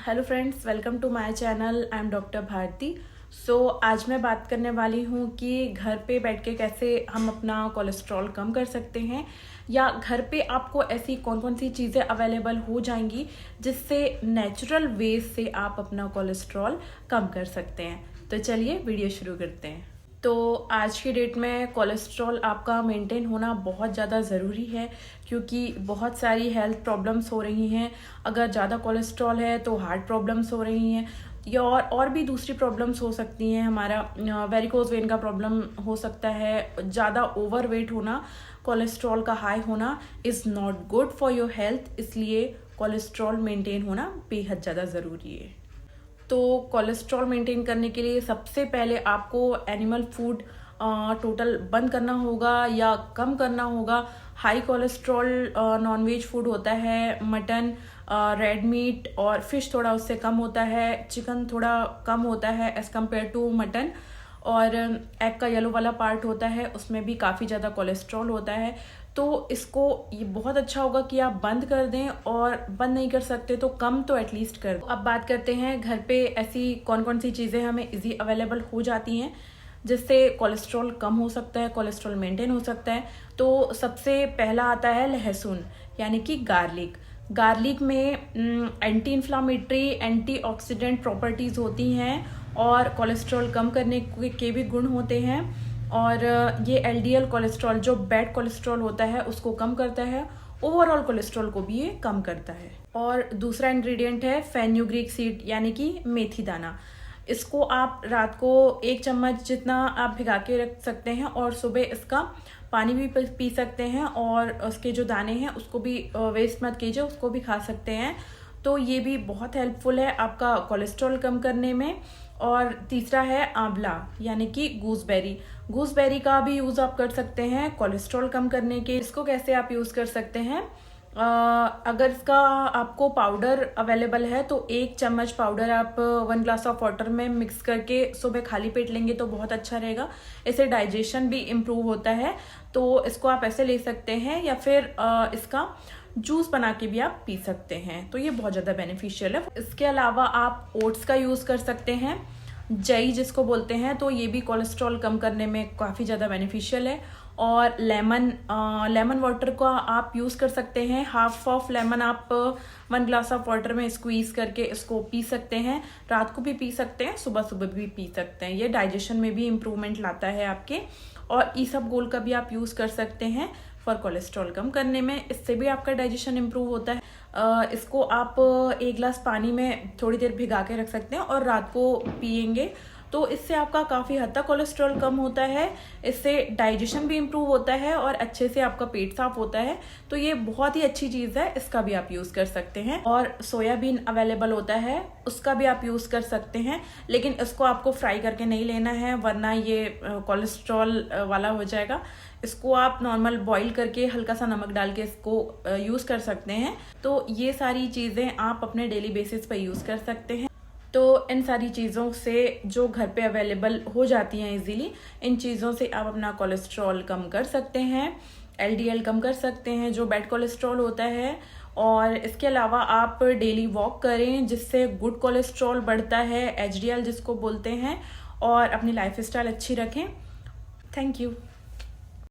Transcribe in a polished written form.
Hello friends, welcome to my channel. I am doctor Bharti. So आज मैं बात करने वाली हूँ कि घर पे बैठ के कैसे हम अपना कोलेस्ट्रॉल कम कर सकते हैं, या घर पे आपको ऐसी कौन कौन सी चीज़ें अवेलेबल हो जाएंगी जिससे नेचुरल वे से आप अपना कोलेस्ट्रॉल कम कर सकते हैं। तो चलिए वीडियो शुरू करते हैं। तो आज की डेट में कोलेस्ट्रॉल आपका मेंटेन होना बहुत ज़्यादा ज़रूरी है, क्योंकि बहुत सारी हेल्थ प्रॉब्लम्स हो रही हैं। अगर ज़्यादा कोलेस्ट्रॉल है तो हार्ट प्रॉब्लम्स हो रही हैं, या और भी दूसरी प्रॉब्लम्स हो सकती हैं। हमारा वेरिकोज वेन का प्रॉब्लम हो सकता है। ज़्यादा ओवरवेट होना, कोलेस्ट्रॉल का हाई होना is not good for your health, इसलिए कोलेस्ट्रॉल मेंटेन होना बेहद ज़्यादा ज़रूरी है। तो कोलेस्ट्रॉल मेंटेन करने के लिए सबसे पहले आपको एनिमल फूड टोटल बंद करना होगा या कम करना होगा। हाई कोलेस्ट्रॉल नॉनवेज फूड होता है, मटन, रेड मीट और फिश थोड़ा उससे कम होता है, चिकन थोड़ा कम होता है एज़ कम्पेयर टू मटन, और एग का येलो वाला पार्ट होता है उसमें भी काफ़ी ज़्यादा कोलेस्ट्रॉल होता है। तो इसको ये बहुत अच्छा होगा कि आप बंद कर दें, और बंद नहीं कर सकते तो कम तो एटलीस्ट कर दें। अब बात करते हैं घर पे ऐसी कौन कौन सी चीज़ें हमें इजी अवेलेबल हो जाती हैं जिससे कोलेस्ट्रॉल कम हो सकता है, कोलेस्ट्रॉल मेंटेन हो सकता है। तो सबसे पहला आता है लहसुन, यानी कि गार्लिक। गार्लिक में एंटी इन्फ्लामेटरी, एंटीऑक्सीडेंट प्रॉपर्टीज़ होती हैं और कोलेस्ट्रॉल कम करने के भी गुण होते हैं। और ये एलडीएल कोलेस्ट्रॉल, जो बैड कोलेस्ट्रॉल होता है, उसको कम करता है। ओवरऑल कोलेस्ट्रॉल को भी ये कम करता है। और दूसरा इंग्रेडिएंट है फेन्यूग्रीक सीड, यानी कि मेथी दाना। इसको आप रात को 1 चम्मच जितना आप भिगा के रख सकते हैं, और सुबह इसका पानी भी पी सकते हैं, और उसके जो दाने हैं उसको भी वेस्ट मत कीजिए, उसको भी खा सकते हैं। तो ये भी बहुत हेल्पफुल है आपका कोलेस्ट्रॉल कम करने में। और तीसरा है आंवला, यानी कि गूसबेरी। गूसबेरी का भी यूज़ आप कर सकते हैं कोलेस्ट्रॉल कम करने के। इसको कैसे आप यूज़ कर सकते हैं? अगर इसका आपको पाउडर अवेलेबल है तो 1 चम्मच पाउडर आप 1 ग्लास ऑफ वाटर में मिक्स करके सुबह खाली पेट लेंगे तो बहुत अच्छा रहेगा। इससे डाइजेशन भी इम्प्रूव होता है। तो इसको आप ऐसे ले सकते हैं, या फिर इसका जूस बना के भी आप पी सकते हैं। तो ये बहुत ज़्यादा बेनिफिशियल है। इसके अलावा आप ओट्स का यूज़ कर सकते हैं, जई जिसको बोलते हैं, तो ये भी कोलेस्ट्रॉल कम करने में काफ़ी ज़्यादा बेनिफिशियल है। और लेमन वाटर का आप यूज़ कर सकते हैं। हाफ ऑफ लेमन आप 1 ग्लास ऑफ वाटर में स्क्वीज़ करके इसको पी सकते हैं। रात को भी पी सकते हैं, सुबह सुबह भी पी सकते हैं। ये डाइजेशन में भी इम्प्रूवमेंट लाता है आपके। और ईसबगोल का भी आप यूज़ कर सकते हैं फॉर कोलेस्ट्रॉल कम करने में। इससे भी आपका डाइजेशन इम्प्रूव होता है। इसको आप 1 गिलास पानी में थोड़ी देर भिगा के रख सकते हैं और रात को पिएंगे, तो इससे आपका काफ़ी हद तक कोलेस्ट्रॉल कम होता है। इससे डाइजेशन भी इम्प्रूव होता है और अच्छे से आपका पेट साफ होता है। तो ये बहुत ही अच्छी चीज़ है, इसका भी आप यूज़ कर सकते हैं। और सोयाबीन अवेलेबल होता है, उसका भी आप यूज़ कर सकते हैं, लेकिन इसको आपको फ्राई करके नहीं लेना है, वरना ये कोलेस्ट्रॉल वाला हो जाएगा। इसको आप नॉर्मल बॉईल करके हल्का सा नमक डाल के इसको यूज़ कर सकते हैं। तो ये सारी चीज़ें आप अपने डेली बेसिस पर यूज़ कर सकते हैं। तो इन सारी चीज़ों से जो घर पे अवेलेबल हो जाती हैं इजीली, इन चीज़ों से आप अपना कोलेस्ट्रॉल कम कर सकते हैं, एलडीएल कम कर सकते हैं जो बैड कोलेस्ट्रॉल होता है। और इसके अलावा आप डेली वॉक करें, जिससे गुड कोलेस्ट्रॉल बढ़ता है, एचडीएल जिसको बोलते हैं। और अपनी लाइफस्टाइल अच्छी रखें। Thank you.